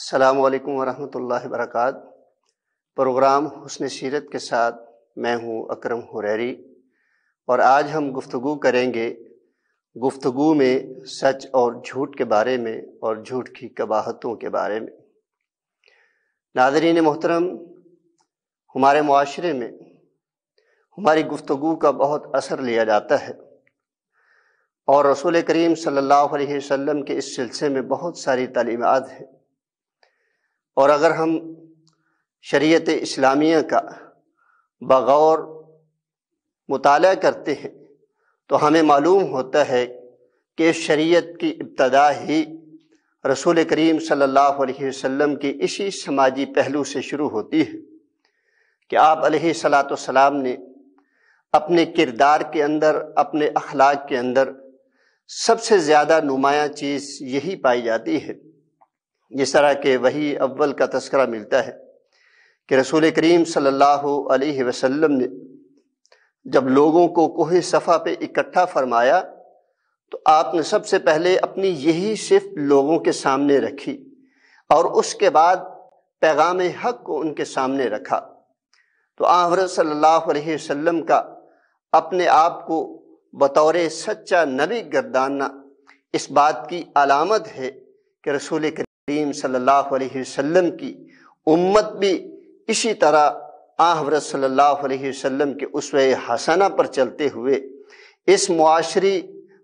السلام علیکم ورحمۃ اللہ وبرکاتہ۔ پروگرام حسن سیرت کے ساتھ میں ہوں اکرم حریری، اور آج ہم گفتگو کریں گے گفتگو میں سچ اور جھوٹ کے بارے میں اور جھوٹ کی قباحتوں کے بارے میں۔ ناظرین محترم، ہمارے معاشرے میں ہماری گفتگو کا بہت اثر لیا جاتا ہے، اور رسول کریم صلی اللہ علیہ وسلم کے اس سلسلے میں بہت ساری تعلیمات ہیں، اور اگر ہم شریعت اسلامیہ کا بغور مطالعہ کرتے ہیں تو ہمیں معلوم ہوتا ہے کہ شریعت کی ابتدا ہی رسول کریم صلی اللہ علیہ وسلم کی اسی سماجی پہلو سے شروع ہوتی ہے کہ آپ علیہ الصلاۃ والسلام نے اپنے کردار کے اندر، اپنے اخلاق کے اندر سب سے زیادہ نمایاں چیز یہی پائی جاتی ہے، جس طرح کہ وحی اول کا تذکرہ ملتا ہے کہ رسول کریم صلی اللہ علیہ وسلم نے جب لوگوں کو کوہ صفا پہ اکٹھا فرمایا تو آپ نے سب سے پہلے اپنی یہی صفت لوگوں کے سامنے رکھی، اور اس کے بعد پیغام حق کو ان کے سامنے رکھا۔ تو حضرت صلی اللہ علیہ وسلم کا اپنے آپ کو بطور سچا نبی گرداننا اس بات کی علامت ہے کہ رسول کریم صلی اللہ علیہ وسلم کی امت بھی اسی طرح حضرت صلی اللہ علیہ وسلم کے اسوہ حسنہ پر چلتے ہوئے اس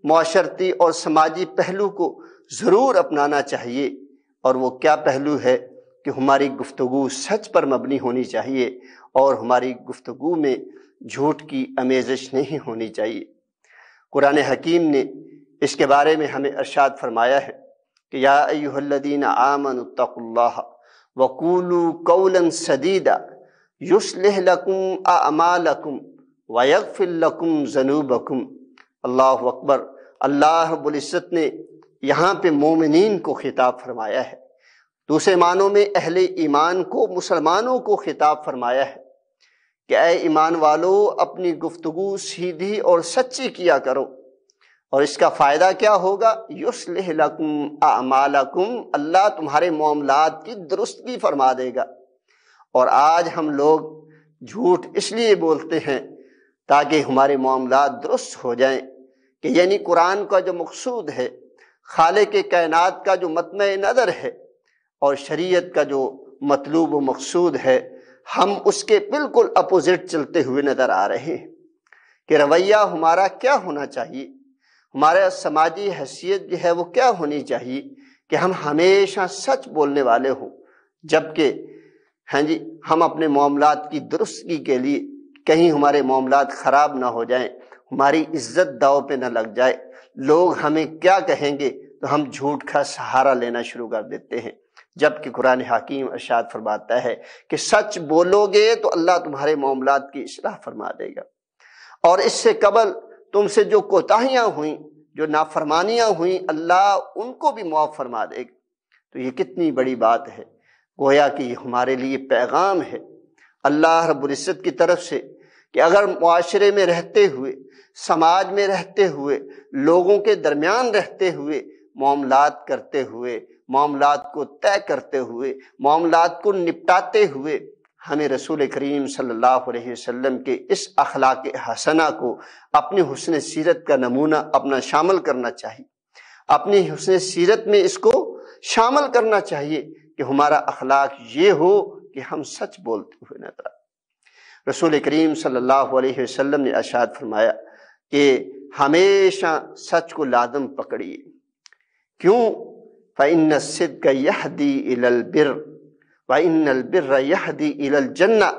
معاشرتی اور سماجی پہلو کو ضرور اپنانا چاہیے، اور وہ کیا پہلو ہے کہ ہماری گفتگو سچ پر مبنی ہونی چاہیے، اور ہماری گفتگو میں جھوٹ کی آمیزش نہیں ہونی چاہیے۔ قرآن حکیم نے اس کے بارے میں ہمیں ارشاد فرمایا ہے کہ یا ایھا الذین آمنوا اتقوا اللہ وقولوا قولا سدیدا یصلح لکم اعمالکم ویغفر لکم ذنوبکم۔ اللہ اکبر۔ اللہ رب العزت نے یہاں پہ مومنین کو خطاب فرمایا ہے، دوسرے معنوں میں اہل ایمان کو، مسلمانوں کو خطاب فرمایا ہے کہ اے ایمان والو، اپنی گفتگو سیدھی اور سچی کیا کرو، اور اس کا فائدہ کیا ہوگا؟ یصلح لکم اعمالکم، اللہ تمہارے معاملات کی درستگی فرما دے گا۔ اور آج ہم لوگ جھوٹ اس لیے بولتے ہیں تاکہ ہمارے معاملات درست ہو جائیں، کہ یعنی قرآن کا جو مقصود ہے، خالق کائنات کا جو مطمع نظر ہے، اور شریعت کا جو مطلوب و مقصود ہے، ہم اس کے بالکل اپوزٹ چلتے ہوئے نظر آ رہے ہیں۔ کہ رویہ ہمارا کیا ہونا چاہیے، ہمارا سماجی حیثیت جو ہے وہ کیا ہونی چاہیے کہ ہم ہمیشہ سچ بولنے والے ہوں، جبکہ ہم اپنے معاملات کی درستگی کے لیے کہیں ہمارے معاملات خراب نہ ہو جائیں، ہماری عزت داؤ پہ نہ لگ جائے، لوگ ہمیں کیا کہیں گے تو ہم جھوٹ کا سہارا لینا شروع کر دیتے ہیں، جبکہ قرآن حکیم ارشاد فرماتا ہے کہ سچ بولو گے تو اللہ تمہارے معاملات کی اصلاح فرما دے گا، اور اس سے قبل تم سے جو کوتاہیاں ہوئیں، جو نافرمانیاں ہوئیں، اللہ ان کو بھی معاف فرما دے گا۔ تو یہ کتنی بڑی بات ہے، گویا کہ یہ ہمارے لیے پیغام ہے اللہ رب العزت کی طرف سے کہ اگر معاشرے میں رہتے ہوئے، سماج میں رہتے ہوئے، لوگوں کے درمیان رہتے ہوئے، معاملات کرتے ہوئے، معاملات کو طے کرتے ہوئے، معاملات کو نپٹاتے ہوئے ہمیں رسول کریم صلی اللہ علیہ وسلم کے اس اخلاق حسنہ کو اپنی حسن سیرت کا نمونہ اپنا شامل کرنا چاہیے، اپنی حسن سیرت میں اس کو شامل کرنا چاہیے کہ ہمارا اخلاق یہ ہو کہ ہم سچ بولتے ہوئے نظر آئیں۔ رسول کریم صلی اللہ علیہ وسلم نے ارشاد فرمایا کہ ہمیشہ سچ کو لازم پکڑیے، کیوں؟ فَإِنَّ الصِّدْقَ يَهْدِي إِلَى الْبِرِّ وَإِنَّ الْبِرَّ يَهْدِي إِلَى الْجَنَّةِ۔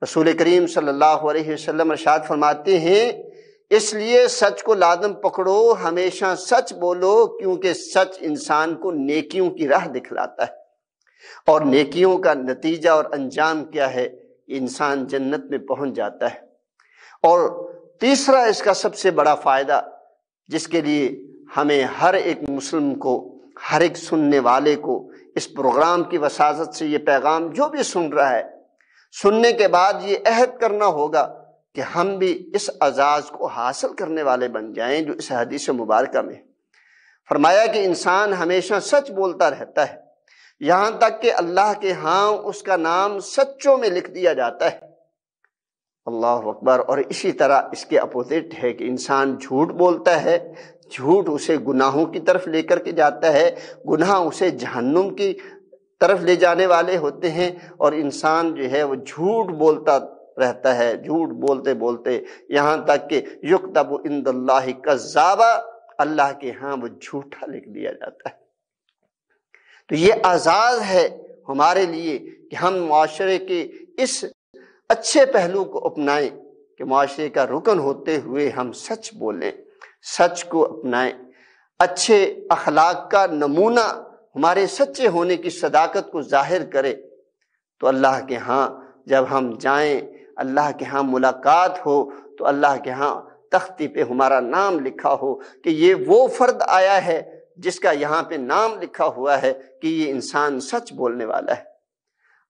رسول کریم صلی اللہ علیہ وسلم ارشاد فرماتے ہیں اس لیے سچ کو لازم پکڑو، ہمیشہ سچ بولو، کیونکہ سچ انسان کو نیکیوں کی راہ دکھلاتا ہے، اور نیکیوں کا نتیجہ اور انجام کیا ہے؟ انسان جنت میں پہنچ جاتا ہے۔ اور تیسرا اس کا سب سے بڑا فائدہ، جس کے لیے ہمیں ہر ایک مسلم کو، ہر ایک سننے والے کو اس پروگرام کی وساطت سے یہ پیغام جو بھی سن رہا ہے، سننے کے بعد یہ عہد کرنا ہوگا کہ ہم بھی اس اعزاز کو حاصل کرنے والے بن جائیں جو اس حدیث مبارکہ میں فرمایا کہ انسان ہمیشہ سچ بولتا رہتا ہے، یہاں تک کہ اللہ کے ہاں اس کا نام سچوں میں لکھ دیا جاتا ہے۔ اللہ اکبر۔ اور اسی طرح اس کے اپوزٹ ہے کہ انسان جھوٹ بولتا ہے، جھوٹ اسے گناہوں کی طرف لے کر کے جاتا ہے، گناہ اسے جہنم کی طرف لے جانے والے ہوتے ہیں، اور انسان جو ہے وہ جھوٹ بولتا رہتا ہے، جھوٹ بولتے بولتے یہاں تک کہ یکتب عند اللہ کذابا، اللہ کے ہاں وہ جھوٹا لکھ دیا جاتا ہے۔ تو یہ اعزاز ہے ہمارے لیے کہ ہم معاشرے کے اس اچھے پہلو کو اپنائیں کہ معاشرے کا رکن ہوتے ہوئے ہم سچ بولیں، سچ کو اپنائیں، اچھے اخلاق کا نمونہ ہمارے سچے ہونے کی صداقت کو ظاہر کرے۔ تو اللہ کے ہاں جب ہم جائیں، اللہ کے ہاں ملاقات ہو، تو اللہ کے ہاں تختی پہ ہمارا نام لکھا ہو کہ یہ وہ فرد آیا ہے جس کا یہاں پہ نام لکھا ہوا ہے کہ یہ انسان سچ بولنے والا ہے۔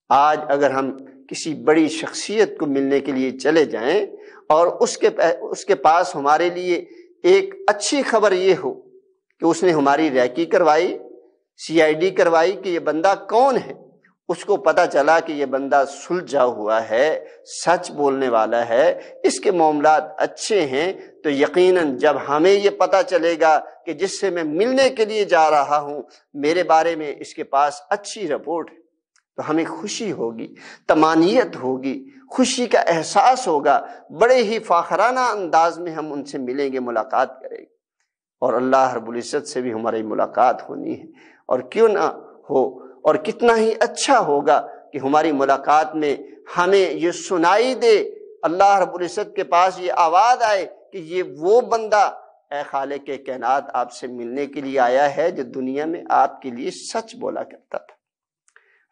آج اگر ہم کسی بڑی شخصیت کو ملنے کے لیے چلے جائیں اور اس کے پاس ہمارے لیے ایک اچھی خبر یہ ہو کہ اس نے ہماری ریکی کروائی، CID کروائی کہ یہ بندہ کون ہے، اس کو پتہ چلا کہ یہ بندہ سلجھا ہوا ہے، سچ بولنے والا ہے، اس کے معاملات اچھے ہیں، تو یقیناً جب ہمیں یہ پتہ چلے گا کہ جس سے میں ملنے کے لیے جا رہا ہوں میرے بارے میں اس کے پاس اچھی رپورٹ ہے، تو ہمیں خوشی ہوگی، طمانینت ہوگی، خوشی کا احساس ہوگا، بڑے ہی فاخرانہ انداز میں ہم ان سے ملیں گے، ملاقات کریں گے، اور اللہ رب العزت سے بھی ہماری ملاقات ہونی ہے۔ اور کیوں نہ ہو، اور کتنا ہی اچھا ہوگا کہ ہماری ملاقات میں ہمیں یہ سنائی دے، اللہ رب العزت کے پاس یہ آواز آئے کہ یہ وہ بندہ اے خالق کائنات آپ سے ملنے کے لیے آیا ہے جو دنیا میں آپ کے لیے سچ بولا کرتا تھا۔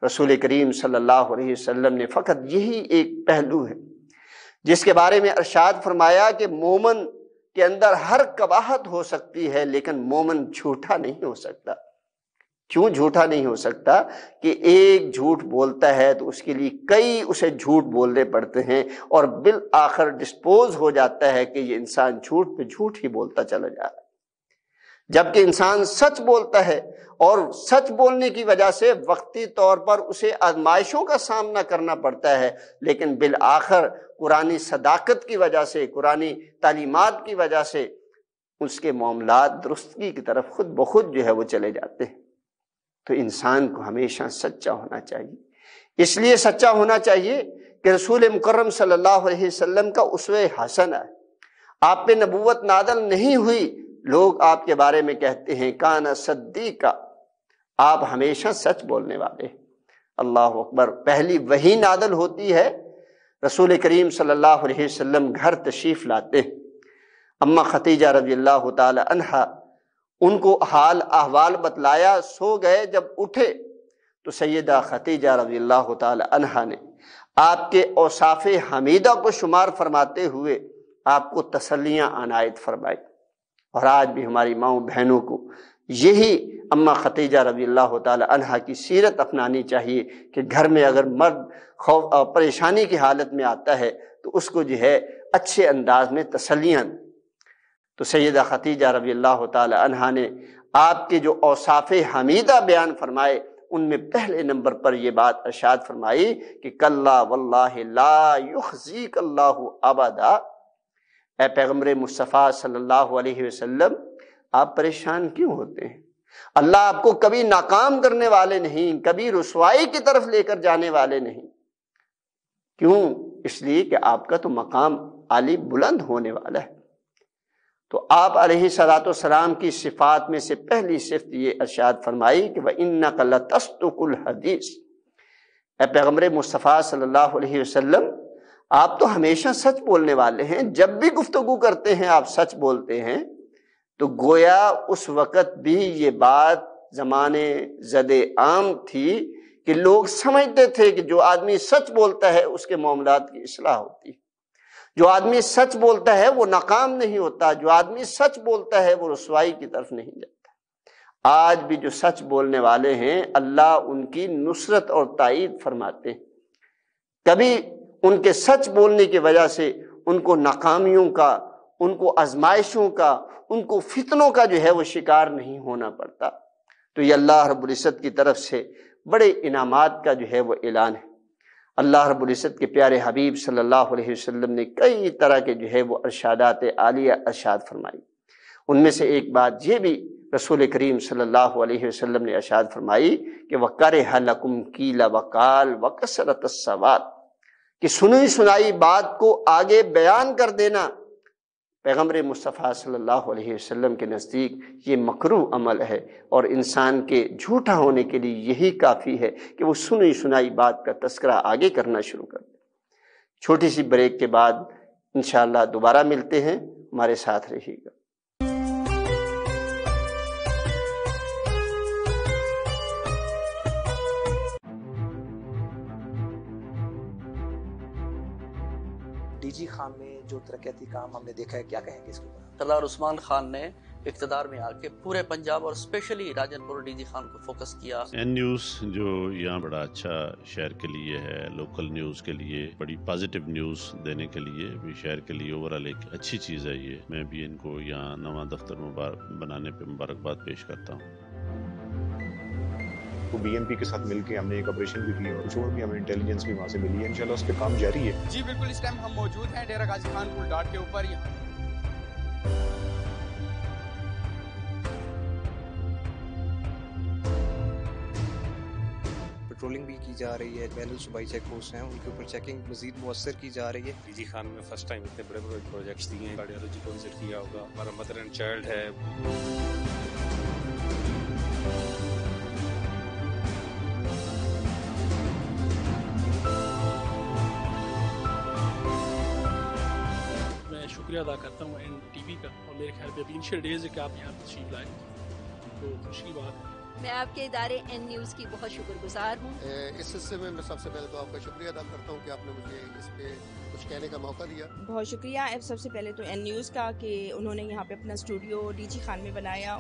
رسول کریم صلی اللہ علیہ وسلم نے فقط یہی ایک پہلو ہے جس کے بارے میں ارشاد فرمایا کہ مومن کے اندر ہر قباحت ہو سکتی ہے لیکن مومن جھوٹا نہیں ہو سکتا۔ کیوں جھوٹا نہیں ہو سکتا؟ کہ ایک جھوٹ بولتا ہے تو اس کے لیے کئی اسے جھوٹ بولنے پڑتے ہیں، اور بالآخر ڈسپوز ہو جاتا ہے کہ یہ انسان جھوٹ پہ جھوٹ ہی بولتا چلا جا رہا ہے۔ جبکہ انسان سچ بولتا ہے، اور سچ بولنے کی وجہ سے وقتی طور پر اسے آزمائشوں کا سامنا کرنا پڑتا ہے، لیکن بالآخر قرآنی صداقت کی وجہ سے، قرآنی تعلیمات کی وجہ سے اس کے معاملات درستگی کی طرف خود بخود جو ہے وہ چلے جاتے ہیں۔ تو انسان کو ہمیشہ سچا ہونا چاہیے۔ اس لیے سچا ہونا چاہیے کہ رسول مکرم صلی اللہ علیہ وسلم کا اسوہ حسن ہے۔ آپ پہ نبوت نازل نہیں ہوئی، لوگ آپ کے بارے میں کہتے ہیں کان صدیقا، آپ ہمیشہ سچ بولنے والے۔ اللہ اکبر۔ پہلی وحی نازل ہوتی ہے، رسول کریم صلی اللہ علیہ وسلم گھر تشریف لاتے ہیں، اما خدیجہ رضی اللہ تعالی عنہا ان کو حال احوال بتلایا، سو گئے، جب اٹھے تو سیدہ خدیجہ رضی اللہ تعالی عنہا نے آپ کے اوصاف حمیدہ کو شمار فرماتے ہوئے آپ کو تسلیاں عنایت فرمائی۔ اور آج بھی ہماری ماؤں بہنوں کو یہی اما خدیجہ رضی اللہ تعالی عنہا کی سیرت اپنانی چاہیے کہ گھر میں اگر مرد خوف اور پریشانی کی حالت میں آتا ہے تو اس کو جو ہے اچھے انداز میں تسلیاں۔ تو سیدہ خدیجہ رضی اللہ تعالی عنہا نے آپ کے جو اوصاف حمیدہ بیان فرمائے ان میں پہلے نمبر پر یہ بات ارشاد فرمائی کہ کلا واللہ لا یخزیک اللہ ابدا، اے پیغمبر مصطفیٰ صلی اللہ علیہ وسلم آپ پریشان کیوں ہوتے ہیں؟ اللہ آپ کو کبھی ناکام کرنے والے نہیں، کبھی رسوائی کی طرف لے کر جانے والے نہیں۔ کیوں؟ اس لیے کہ آپ کا تو مقام عالی بلند ہونے والا ہے۔ تو آپ علیہ صلاۃ والسلام کی صفات میں سے پہلی صفت یہ ارشاد فرمائی کہ وَإِنَّكَ لَتَصْدُقُ الْحَدِيثِ، اے پیغمبر مصطفیٰ صلی اللہ علیہ وسلم آپ تو ہمیشہ سچ بولنے والے ہیں، جب بھی گفتگو کرتے ہیں آپ سچ بولتے ہیں۔ تو گویا اس وقت بھی یہ بات زمانے زد عام تھی کہ لوگ سمجھتے تھے کہ جو آدمی سچ بولتا ہے اس کے معاملات کی اصلاح ہوتی ہے، جو آدمی سچ بولتا ہے وہ ناکام نہیں ہوتا، جو آدمی سچ بولتا ہے وہ رسوائی کی طرف نہیں جاتا۔ آج بھی جو سچ بولنے والے ہیں اللہ ان کی نصرت اور تائید فرماتے ہیں، کبھی ان کے سچ بولنے کی وجہ سے ان کو ناکامیوں کا، ان کو آزمائشوں کا، ان کو فتنوں کا جو ہے وہ شکار نہیں ہونا پڑتا۔ تو یہ اللہ رب العزت کی طرف سے بڑے انعامات کا جو ہے وہ اعلان ہے۔ اللہ رب العزت کے پیارے حبیب صلی اللہ علیہ وسلم نے کئی طرح کے جو ہے وہ ارشادات عالیہ ارشاد فرمائی۔ ان میں سے ایک بات یہ بھی رسول کریم صلی اللہ علیہ وسلم نے ارشاد فرمائی کہ وَكَرِهَ لَكُمْ قِيلَ وَقَالَ وَكَثْرَةَ السَّوَاتِ، کہ سنی سنائی بات کو آگے بیان کر دینا پیغمبر مصطفیٰ صلی اللہ علیہ وسلم کے نزدیک یہ مکروہ عمل ہے، اور انسان کے جھوٹا ہونے کے لیے یہی کافی ہے کہ وہ سنی سنائی بات کا تذکرہ آگے کرنا شروع کر دے۔ چھوٹی سی بریک کے بعد انشاءاللہ دوبارہ ملتے ہیں، ہمارے ساتھ رہیے گا۔ ڈی جی خان میں جو ترقیاتی کام ہم نے دیکھا ہے، کیا کہیں گے اس کے اوپر؟ سردار عثمان خان نے اقتدار میں آ کے پورے پنجاب اور اسپیشلی راجن پور ڈی جی خان کو فوکس کیا۔ این نیوز جو یہاں بڑا اچھا شہر کے لیے ہے، لوکل نیوز کے لیے بڑی پازیٹیو نیوز دینے کے لیے بھی شہر کے لیے اوورال ایک اچھی چیز ہے یہ۔ میں بھی ان کو یہاں نواں دفتر بنانے پہ مبارکباد پیش کرتا ہوں۔ بی ایم پی کے ساتھ مل کے ہم نے ایک آپریشن بھی کی اور کچھ اور بھی ہمیں انٹیلیجنس بھی وہاں سے ملی ہے، انشاءاللہ اس پہ کام جاری ہے۔ جی بالکل، اس ٹائم ہم موجود ہیں ڈیرہ غازی خان پل ڈاٹ کے اوپر۔ یہاں پیٹرولنگ بھی کی جا رہی ہے، بین الصوبائی چیک پوسٹ ہیں، ان کے اوپر چیکنگ مزید مؤثر کی جا رہی ہے۔ ڈی جی خان میں فرسٹ ٹائم اتنے بڑے بڑے پروجیکٹس دیے ہیں۔ کارڈیالوجی کو وزٹ کیا ہوگا، ہمارا مدر اینڈ چائلڈ ہے۔ میں شکریہ ادا کرتا ہوں این ٹی وی کا، اور میرے خیال میں ابھی انیشیل ڈیز ہے کہ آپ یہاں تشریف لائیں، تو خوشی کی بات ہے۔ میں آپ کے ادارے این نیوز کی بہت شکر گزار ہوں۔ اس سلسلے میں سب سے پہلے تو آپ کا شکریہ ادا کرتا ہوں کہ آپ نے مجھے اس پہ کچھ کہنے کا موقع دیا۔ بہت شکریہ سب سے پہلے تو این نیوز کا کہ انہوں نے یہاں پہ اپنا اسٹوڈیو ڈی جی خان میں بنایا۔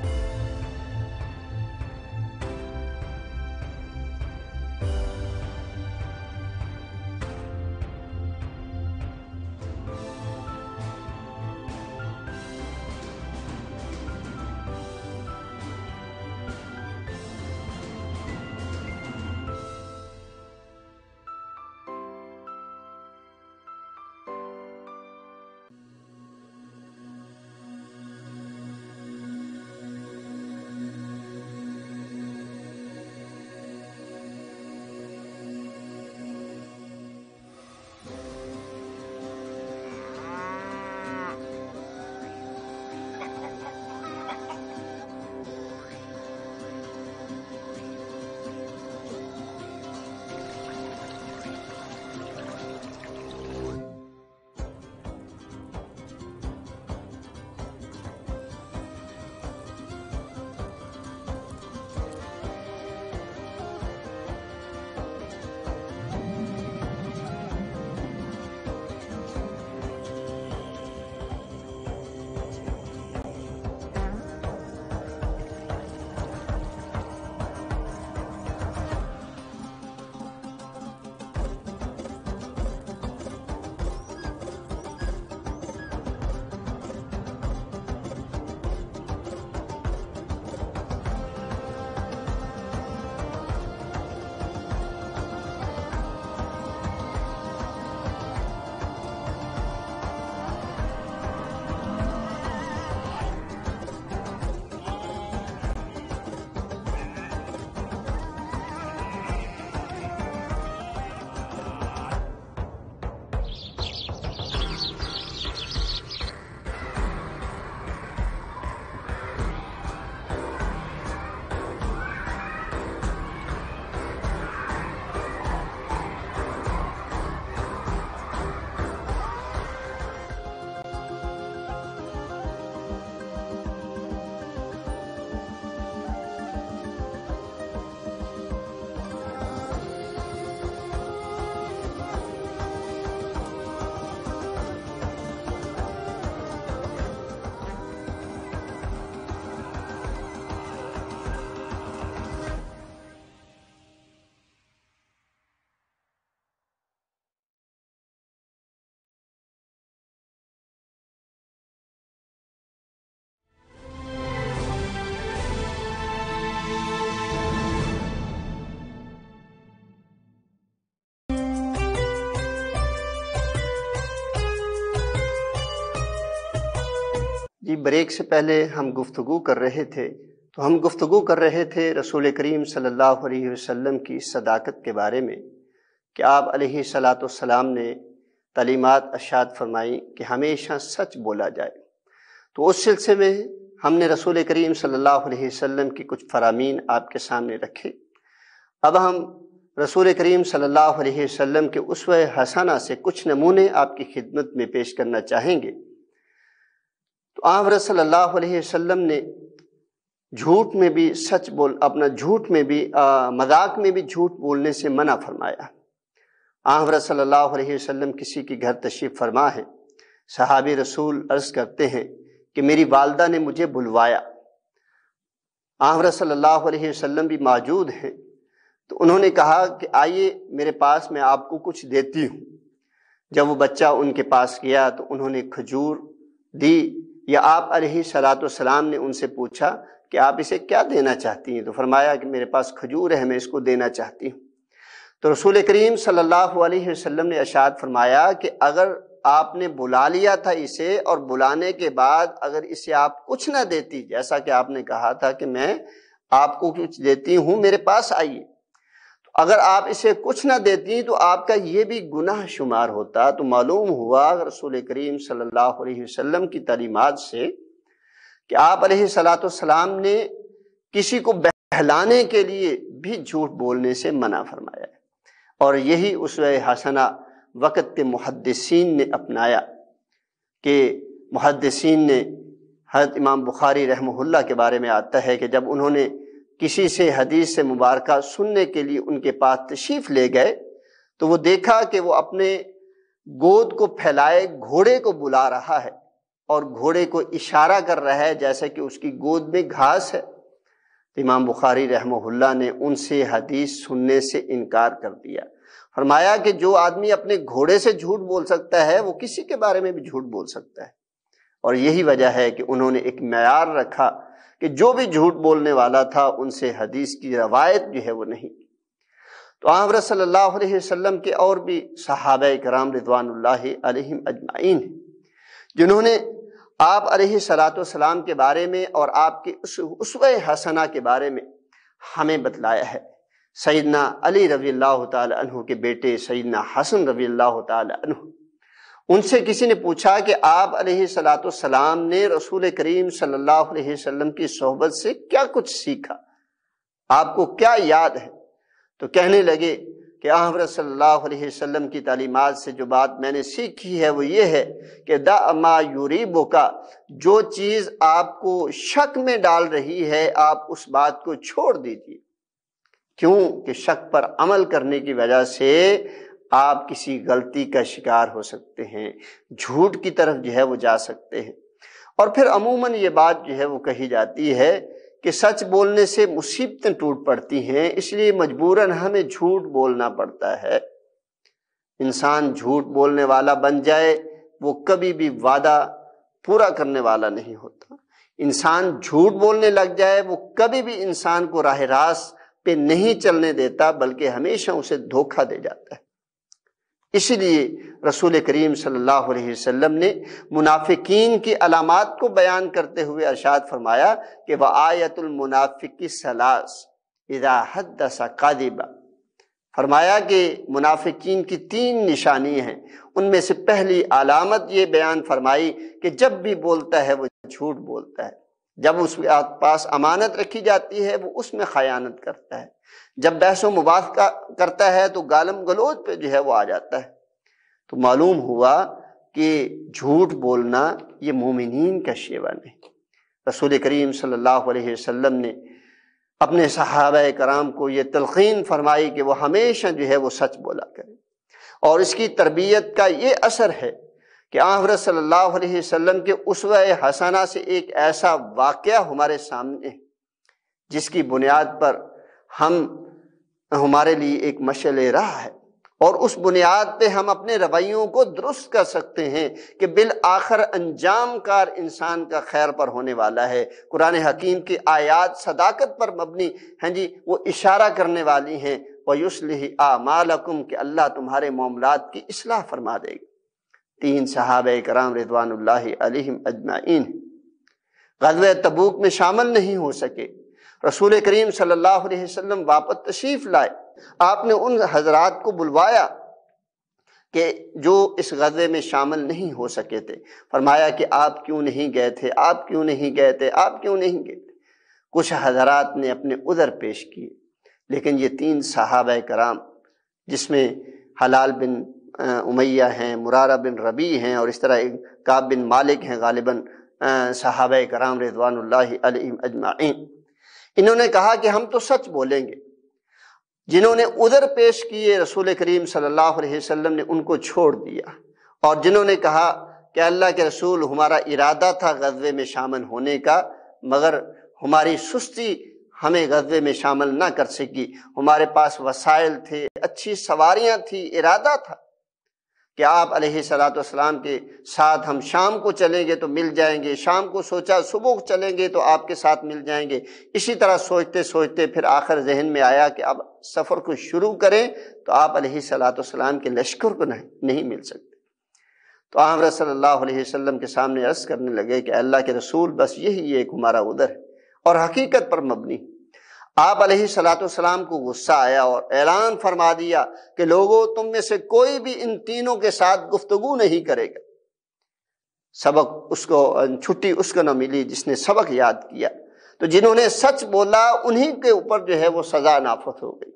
جی بریک سے پہلے ہم گفتگو کر رہے تھے رسول کریم صلی اللہ علیہ وسلم کی صداقت کے بارے میں کہ آپ علیہ الصلاۃ والسلام نے تعلیمات ارشاد فرمائی کہ ہمیشہ سچ بولا جائے۔ تو اس سلسلے میں ہم نے رسول کریم صلی اللہ علیہ وسلم کی کچھ فرامین آپ کے سامنے رکھے۔ اب ہم رسول کریم صلی اللہ علیہ وسلم کے اسوہ حسنہ سے کچھ نمونے آپ کی خدمت میں پیش کرنا چاہیں گے۔ تو آن صلی اللہ علیہ وسلم نے جھوٹ میں بھی مذاق میں بھی جھوٹ بولنے سے منع فرمایا۔ آن صلی اللہ علیہ وسلم کسی کے گھر تشریف فرما ہے، صحابی رسول عرض کرتے ہیں کہ میری والدہ نے مجھے بلوایا۔ آن صلی اللہ علیہ وسلم بھی موجود ہیں، تو انہوں نے کہا کہ آئیے میرے پاس، میں آپ کو کچھ دیتی ہوں۔ جب وہ بچہ ان کے پاس گیا تو انہوں نے کھجور دی، یا آپ علیہ الصلاۃ والسلام نے ان سے پوچھا کہ آپ اسے کیا دینا چاہتی ہیں؟ تو فرمایا کہ میرے پاس کھجور ہے، میں اس کو دینا چاہتی ہوں۔ تو رسول کریم صلی اللہ علیہ وسلم نے ارشاد فرمایا کہ اگر آپ نے بلا لیا تھا اسے، اور بلانے کے بعد اگر اسے آپ کچھ نہ دیتی، جیسا کہ آپ نے کہا تھا کہ میں آپ کو کچھ دیتی ہوں، میرے پاس آئیے، تو اگر آپ اسے کچھ نہ دیتی تو آپ کا یہ بھی گناہ شمار ہوتا۔ تو معلوم ہوا رسول کریم صلی اللہ علیہ وسلم کی تعلیمات سے کہ آپ علیہ الصلاۃ والسلام نے کسی کو بہلانے کے لیے بھی جھوٹ بولنے سے منع فرمایا ہے، اور یہی اسوہ حسنہ وقت کے محدثین نے اپنایا کہ محدثین نے، حضرت امام بخاری رحمہ اللہ کے بارے میں آتا ہے کہ جب انہوں نے کسی سے حدیث مبارکہ سننے کے لیے ان کے پاس تشریف لے گئے تو وہ دیکھا کہ وہ اپنے گود کو پھیلائے گھوڑے کو بلا رہا ہے، اور گھوڑے کو اشارہ کر رہا ہے جیسا کہ اس کی گود میں گھاس ہے۔ تو امام بخاری رحمہ اللہ نے ان سے حدیث سننے سے انکار کر دیا، فرمایا کہ جو آدمی اپنے گھوڑے سے جھوٹ بول سکتا ہے وہ کسی کے بارے میں بھی جھوٹ بول سکتا ہے۔ اور یہی وجہ ہے کہ انہوں نے ایک معیار رکھا کہ جو بھی جھوٹ بولنے والا تھا ان سے حدیث کی روایت جو ہے وہ نہیں۔ تو آن صلی اللہ علیہ وسلم کے اور بھی صحابہ کرام رضوان اللہ علیہم اجمعین جنہوں نے آپ علیہ الصلاۃ والسلام کے بارے میں اور آپ کے اسوہ حسنہ کے بارے میں ہمیں بتلایا ہے۔ سیدنا علی رضی اللہ تعالی عنہ کے بیٹے سیدنا حسن رضی اللہ تعالی عنہ، ان سے کسی نے پوچھا کہ آپ علیہ الصلاۃ والسلام نے رسول کریم صلی اللہ علیہ وسلم کی صحبت سے کیا کچھ سیکھا، آپ کو کیا یاد ہے؟ تو کہنے لگے کہ حضرت صلی اللہ علیہ وسلم کی تعلیمات سے جو بات میں نے سیکھی ہے وہ یہ ہے کہ دع ما یریبک، جو چیز آپ کو شک میں ڈال رہی ہے آپ اس بات کو چھوڑ دیجیے، کیوں کہ شک پر عمل کرنے کی وجہ سے آپ کسی غلطی کا شکار ہو سکتے ہیں، جھوٹ کی طرف جو ہے وہ جا سکتے ہیں۔ اور پھر عموماً یہ بات جو ہے وہ کہی جاتی ہے کہ سچ بولنے سے مصیبتیں ٹوٹ پڑتی ہیں، اس لیے مجبوراً ہمیں جھوٹ بولنا پڑتا ہے۔ انسان جھوٹ بولنے والا بن جائے وہ کبھی بھی وعدہ پورا کرنے والا نہیں ہوتا۔ انسان جھوٹ بولنے لگ جائے وہ کبھی بھی انسان کو راہ راست پہ نہیں چلنے دیتا، بلکہ ہمیشہ اسے دھوکہ دے جاتا ہے۔ اسی لیے رسول کریم صلی اللہ علیہ وسلم نے منافقین کی علامات کو بیان کرتے ہوئے ارشاد فرمایا کہ وآیۃ المنافق ثلاث اذا حدث کاذب، فرمایا کہ منافقین کی 3 نشانی ہیں، ان میں سے پہلی علامت یہ بیان فرمائی کہ جب بھی بولتا ہے وہ جھوٹ بولتا ہے، جب اس کے پاس امانت رکھی جاتی ہے وہ اس میں خیانت کرتا ہے، جب بحث و مباحثہ کرتا ہے تو گالم گلوچ پہ جو ہے وہ آ جاتا ہے۔ تو معلوم ہوا کہ جھوٹ بولنا یہ مومنین کا شیوہ نہیں۔ رسول کریم صلی اللہ علیہ وسلم نے اپنے صحابہ کرام کو یہ تلقین فرمائی کہ وہ ہمیشہ جو ہے وہ سچ بولا کریں، اور اس کی تربیت کا یہ اثر ہے کہ حضرت صلی اللہ علیہ وسلم کے اسوہ حسنہ سے ایک ایسا واقعہ ہمارے سامنے ہے جس کی بنیاد پر ہمارے لیے ایک مشعل راہ ہے، اور اس بنیاد پہ ہم اپنے رویوں کو درست کر سکتے ہیں کہ بالآخر انجام کار انسان کا خیر پر ہونے والا ہے۔ قرآن حکیم کی آیات صداقت پر مبنی ہیں جی، وہ اشارہ کرنے والی ہیں وَيُصْلِحِ أَعْمَالَكُمْ کہ اللہ تمہارے معاملات کی اصلاح فرما دے گا۔ 3 صحابہ کرام رضوان اللہ علیہم اجمعین۔ غزوہ تبوک میں شامل نہیں ہو سکے۔ رسول کریم صلی اللہ علیہ وسلم واپس تشریف لائے، آپ نے ان حضرات کو بلوایا کہ جو اس غزوے میں شامل نہیں ہو سکے تھے، فرمایا کہ آپ کیوں نہیں گئے تھے، آپ کیوں نہیں گئے تھے، آپ کیوں نہیں گئے تھے؟ کچھ حضرات نے اپنے عذر پیش کیے، لیکن یہ 3 صحابہ کرام جس میں حلال بن امیہ ہیں، مرارہ بن ربیع ہیں، اور اس طرح کعب بن مالک ہیں، غالباً صحابہ کرام رضوان اللہ علیہم اجمعین، انہوں نے کہا کہ ہم تو سچ بولیں گے۔ جنہوں نے عذر پیش کیے رسول کریم صلی اللہ علیہ وسلم نے ان کو چھوڑ دیا، اور جنہوں نے کہا کہ اللہ کے رسول ہمارا ارادہ تھا غزوے میں شامل ہونے کا، مگر ہماری سستی ہمیں غزوے میں شامل نہ کر سکی، ہمارے پاس وسائل تھے، اچھی سواریاں تھی، ارادہ تھا کہ آپ علیہ الصلوۃ والسلام کے ساتھ ہم شام کو چلیں گے تو مل جائیں گے، شام کو سوچا صبح چلیں گے تو آپ کے ساتھ مل جائیں گے۔ اسی طرح سوچتے سوچتے پھر آخر ذہن میں آیا کہ اب سفر کو شروع کریں تو آپ علیہ الصلوۃ والسلام کے لشکر کو نہیں مل سکتے۔ تو آپ صلی اللہ علیہ وسلم کے سامنے عرض کرنے لگے کہ اللہ کے رسول بس یہی ایک ہمارا عذر ہے اور حقیقت پر مبنی۔ آپ علیہ الصلوۃ والسلام کو غصہ آیا اور اعلان فرما دیا کہ لوگوں تم میں سے کوئی بھی ان تینوں کے ساتھ گفتگو نہیں کرے گا۔ سبق اس کو چھٹی اس کو نہ ملی جس نے سبق یاد کیا، تو جنہوں نے سچ بولا انہی کے اوپر جو ہے وہ سزا نافذ ہو گئی۔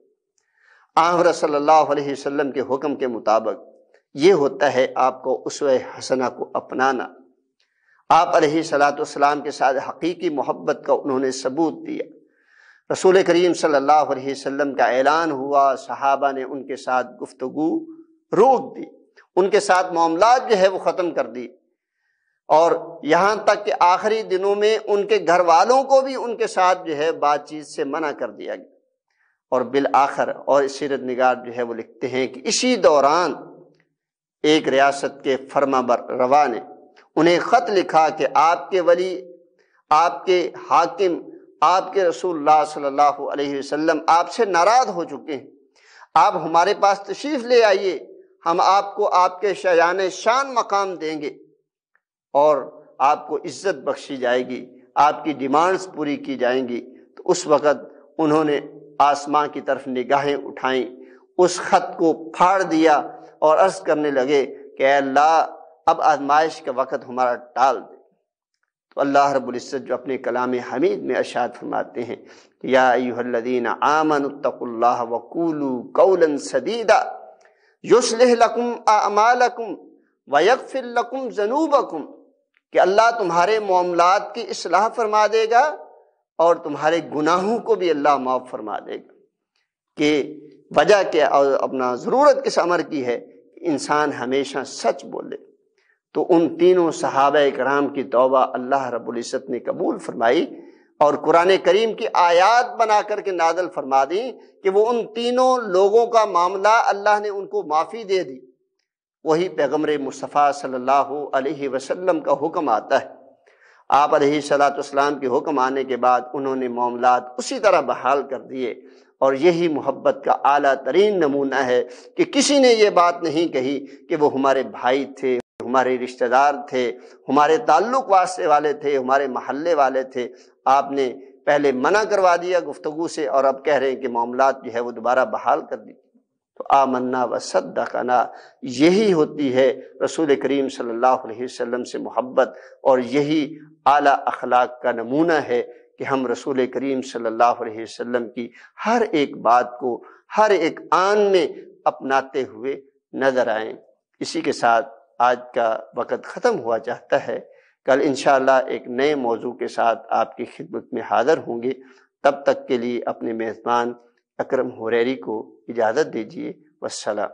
آن صلی اللہ علیہ وسلم کے حکم کے مطابق یہ ہوتا ہے آپ کو اسوہ حسنہ کو اپنانا۔ آپ علیہ الصلوۃ والسلام کے ساتھ حقیقی محبت کا انہوں نے ثبوت دیا۔ رسول کریم صلی اللہ علیہ وسلم کا اعلان ہوا، صحابہ نے ان کے ساتھ گفتگو روک دی، ان کے ساتھ معاملات جو ہے وہ ختم کر دی، اور یہاں تک کہ آخری دنوں میں ان کے گھر والوں کو بھی ان کے ساتھ جو ہے بات چیت سے منع کر دیا گیا۔ اور بالآخر اور سیرت نگار جو ہے وہ لکھتے ہیں کہ اسی دوران ایک ریاست کے فرما روا نے انہیں خط لکھا کہ آپ کے ولی، آپ کے حاکم، آپ کے رسول اللہ صلی اللہ علیہ وسلم آپ سے ناراض ہو چکے ہیں، آپ ہمارے پاس تشریف لے آئیے، ہم آپ کو آپ کے شایان شان مقام دیں گے اور آپ کو عزت بخشی جائے گی، آپ کی ڈیمانڈز پوری کی جائیں گی۔ تو اس وقت انہوں نے آسمان کی طرف نگاہیں اٹھائیں، اس خط کو پھاڑ دیا اور عرض کرنے لگے کہ اے اللہ اب آزمائش کا وقت ہمارا ٹال دے۔ تو اللہ رب العزت جو اپنے کلام حمید میں ارشاد فرماتے ہیں یا ایھا الذین آمنوا اتقوا اللہ وقولوا قولا سدیدا یصلح لکم اعمالکم ویغفر لکم ذنوبکم، کہ اللہ تمہارے معاملات کی اصلاح فرما دے گا اور تمہارے گناہوں کو بھی اللہ معاف فرما دے گا۔ کہ وجہ کیا اور اپنا ضرورت کس امر کی ہے کہ انسان ہمیشہ سچ بولے۔ تو ان تینوں صحابہ کرام کی توبہ اللہ رب العزت نے قبول فرمائی اور قرآن کریم کی آیات بنا کر کے نازل فرما دی کہ وہ ان تینوں لوگوں کا معاملہ اللہ نے ان کو معافی دے دی۔ وہی پیغمبر مصطفیٰ صلی اللہ علیہ وسلم کا حکم آتا ہے، آپ علیہ الصلوۃ والسلام کے حکم آنے کے بعد انہوں نے معاملات اسی طرح بحال کر دیے، اور یہی محبت کا اعلیٰ ترین نمونہ ہے کہ کسی نے یہ بات نہیں کہی کہ وہ ہمارے بھائی تھے، ہمارے رشتہ دار تھے، ہمارے تعلق واسطے والے تھے، ہمارے محلے والے تھے۔ آپ نے پہلے منع کروا دیا گفتگو سے اور اب کہہ رہے ہیں کہ معاملات جو ہے وہ دوبارہ بحال کر دی۔ تو آمنا و صدقنا، یہی ہوتی ہے رسول کریم صلی اللہ علیہ وسلم سے محبت، اور یہی اعلیٰ اخلاق کا نمونہ ہے کہ ہم رسول کریم صلی اللہ علیہ وسلم کی ہر ایک بات کو ہر ایک آن میں اپناتے ہوئے نظر آئیں۔ اسی کے ساتھ آج کا وقت ختم ہوا چاہتا ہے، کل انشاءاللہ ایک نئے موضوع کے ساتھ آپ کی خدمت میں حاضر ہوں گے۔ تب تک کے لیے اپنے میزبان اکرم حریری کو اجازت دیجیے، والسلام۔